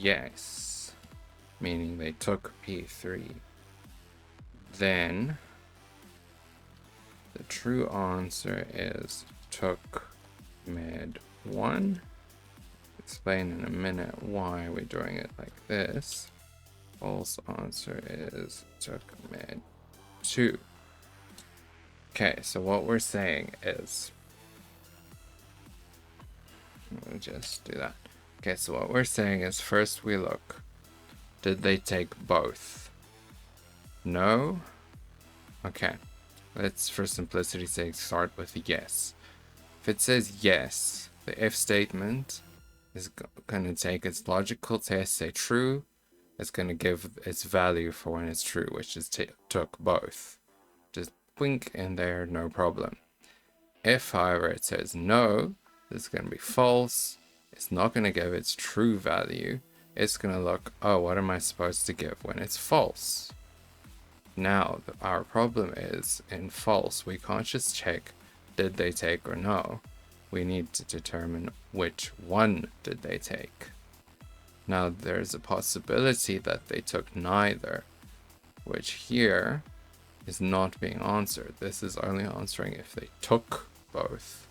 yes, meaning they took P3, then the true answer is took med 1. Explain in a minute why we're doing it like this. False answer is took med 2. Okay, so what we're saying is, we'll just do that. Okay, so what we're saying is first we look, did they take both? No? Okay, let's for simplicity's sake start with yes. If it says yes, the if statement is going to take its logical test, say true. It's going to give its value for when it's true, which is took both. Just blink in there, no problem. If, however, it says no, this is going to be false. It's not going to give its true value. It's going to look, oh, what am I supposed to give when it's false? Now, our problem is, in false, we can't just check, did they take or no. We need to determine which one did they take. Now, there's a possibility that they took neither, which here is not being answered. This is only answering if they took both.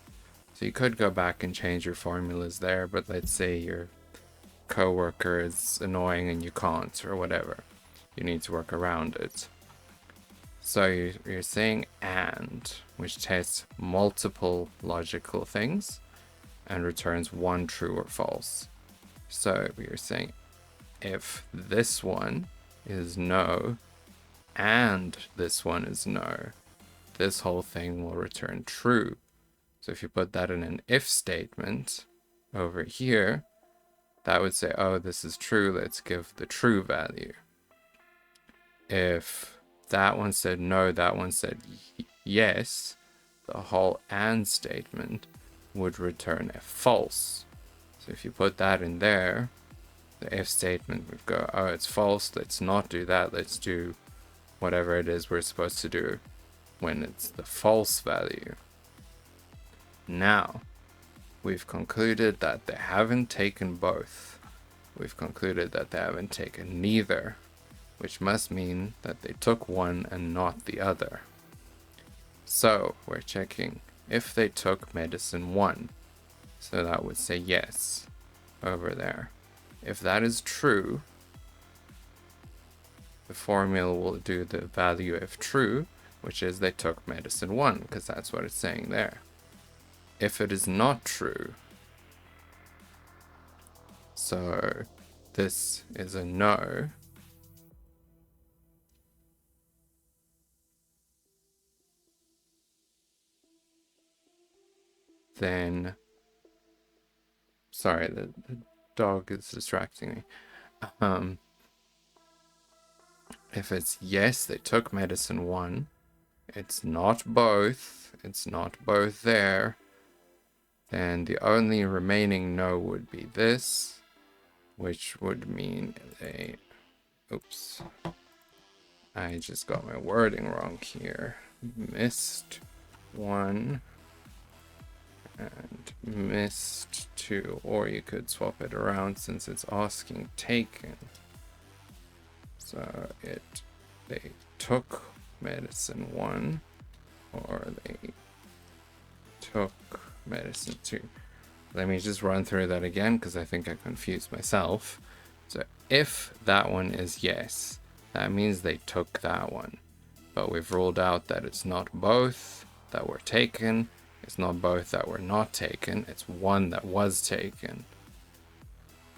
So you could go back and change your formulas there, but let's say your coworker is annoying and you can't, or whatever. You need to work around it. So you're saying and, which tests multiple logical things and returns one true or false. So you're saying if this one is no and this one is no, this whole thing will return true. So if you put that in an if statement over here, that would say, oh, this is true, let's give the true value. If that one said no, that one said yes, the whole and statement would return a false. So if you put that in there, the if statement would go, oh, it's false, let's not do that, let's do whatever it is we're supposed to do when it's the false value. Now, we've concluded that they haven't taken both. We've concluded that they haven't taken neither, which must mean that they took one and not the other. So we're checking if they took medicine 1. So that would say yes over there. If that is true, the formula will do the value if true, which is they took medicine 1, because that's what it's saying there. If it is not true, so this is a no, then, sorry, the dog is distracting me. If it's yes, they took medicine 1, it's not both there, then the only remaining no would be this, which would mean oops, I just got my wording wrong here. Missed 1 and missed 2, or you could swap it around since it's asking taken. So they took medicine 1, or they took medicine 2. Let me just run through that again because I think I confused myself. So if that one is yes, that means they took that one. But we've ruled out that it's not both that were taken. It's not both that were not taken. It's one that was taken.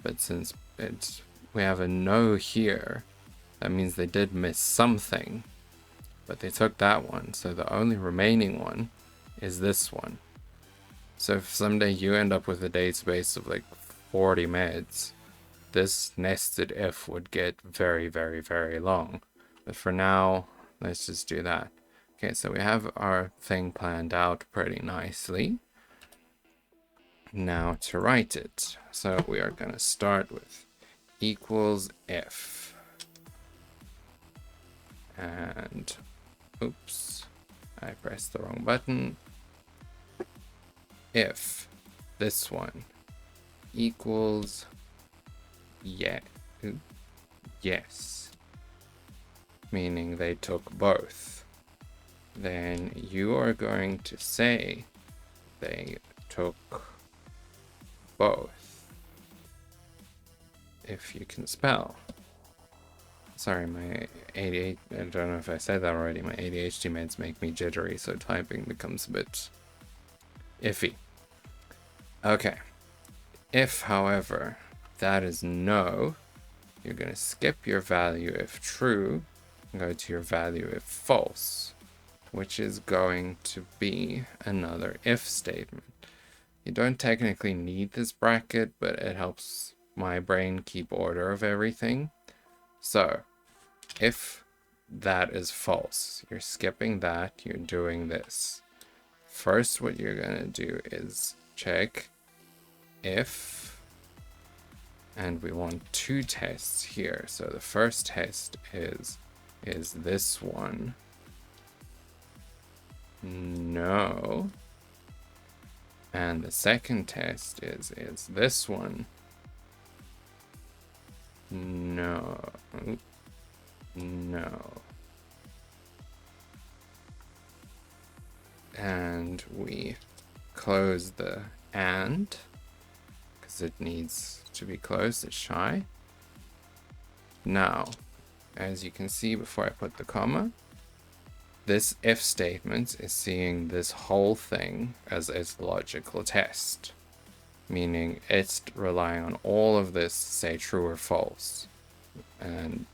But since we have a no here, that means they did miss something. But they took that one. So the only remaining one is this one. So if someday you end up with a database of like 40 meds, this nested if would get very, very, very long. But for now, let's just do that. Okay, so we have our thing planned out pretty nicely. Now to write it. So we are going to start with equals if. And, oops, I pressed the wrong button. If this one equals yes, meaning they took both, then you are going to say they took both. If you can spell. Sorry, my ADHD, I don't know if I said that already, my ADHD meds make me jittery, so typing becomes a bit iffy. Okay. If, however, that is no, you're going to skip your value if true, and go to your value if false, which is going to be another if statement. You don't technically need this bracket, but it helps my brain keep order of everything. So, if that is false, you're skipping that, you're doing this. First, what you're going to do is check if, and we want two tests here. So the first test is this one no? And the second test is this one no? No. And we close the and, because it needs to be closed, it's shy. Now, as you can see before I put the comma, this if statement is seeing this whole thing as its logical test, meaning it's relying on all of this to say true or false, and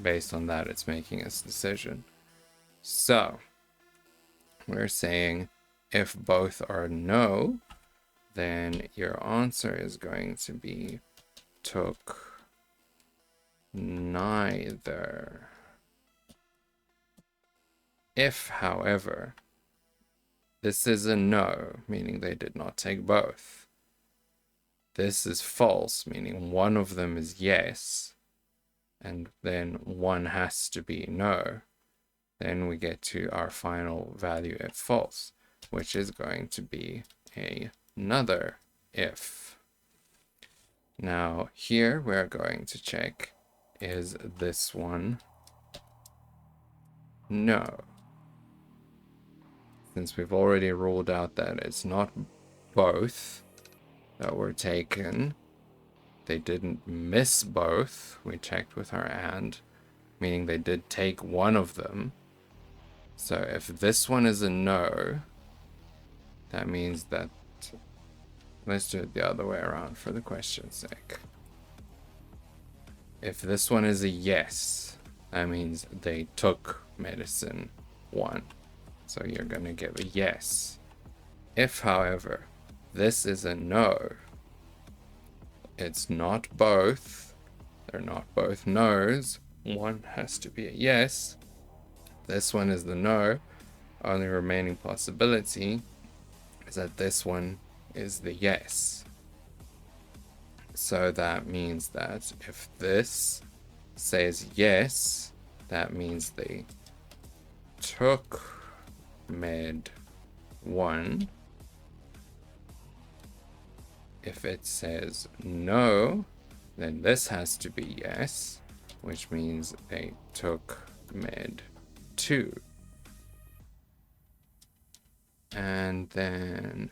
based on that it's making its decision. So we're saying if both are no, then your answer is going to be took neither. If, however, this is a no, meaning they did not take both, this is false, meaning one of them is yes, and then one has to be no, then we get to our final value if false, which is going to be another if. Now here we're going to check, is this one no? Since we've already ruled out that it's not both that were taken, they didn't miss both, we checked with our and, meaning they did take one of them. So if this one is a no, that means that, let's do it the other way around for the question's sake. If this one is a yes, that means they took medicine 1. So you're going to give a yes. If, however, this is a no, it's not both, they're not both no's, one has to be a yes, this one is the no, only remaining possibility is that this one is the yes. So that means that if this says yes, that means they took med 1. If it says no, then this has to be yes, which means they took med 2. And then,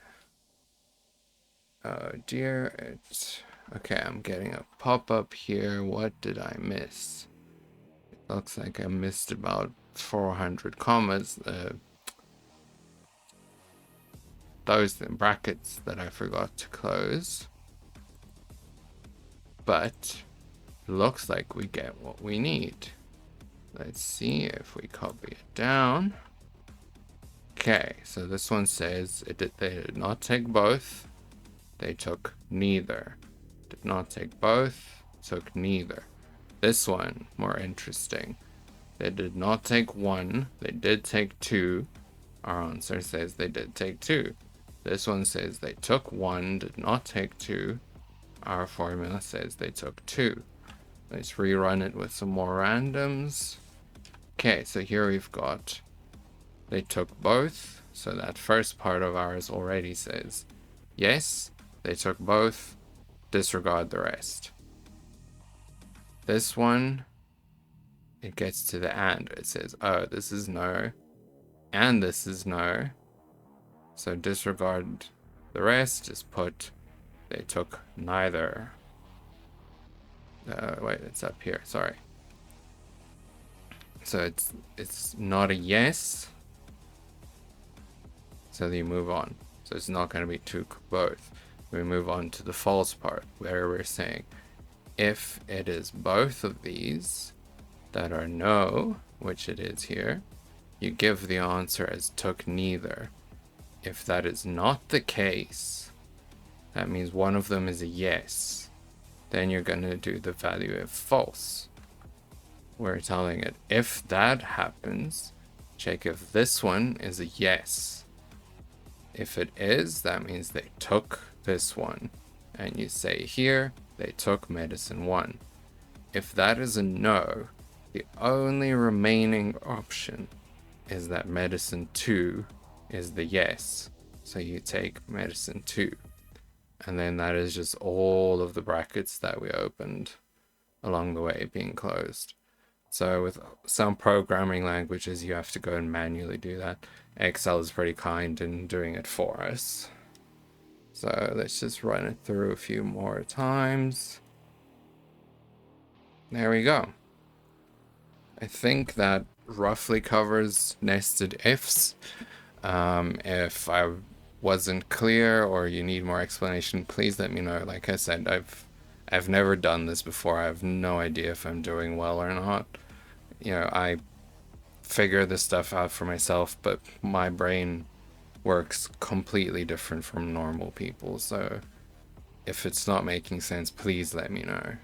oh dear, okay, I'm getting a pop-up here. What did I miss? It looks like I missed about 400 commas. Those brackets that I forgot to close. But it looks like we get what we need. Let's see if we copy it down. Okay, so this one says they did not take both, they took neither. Did not take both, took neither. This one, more interesting. They did not take 1, they did take 2. Our answer says they did take 2. This one says they took 1, did not take 2. Our formula says they took 2. Let's rerun it with some more randoms. Okay, so here we've got they took both. So that first part of ours already says yes, they took both, disregard the rest. this one, it gets to the and. It says, oh, this is no, and this is no. So disregard the rest, just put they took neither. Wait, it's up here, sorry. So it's not a yes. So you move on. So it's not going to be took both. We move on to the false part, where we're saying if it is both of these that are no, which it is here, you give the answer as took neither. If that is not the case, that means one of them is a yes. Then you're going to do the value of false. We're telling it if that happens, check if this one is a yes. If it is, that means they took this one. And you say here, they took medicine 1. If that is a no, the only remaining option is that medicine 2 is the yes. So you take medicine 2. And then that is just all of the brackets that we opened along the way being closed. So with some programming languages, you have to go and manually do that. Excel is pretty kind in doing it for us. So let's just run it through a few more times. There we go. I think that roughly covers nested ifs. If I wasn't clear or you need more explanation, please let me know. Like I said, I've never done this before. I have no idea if I'm doing well or not. You know, I figure this stuff out for myself, but my brain works completely different from normal people. So if it's not making sense, please let me know.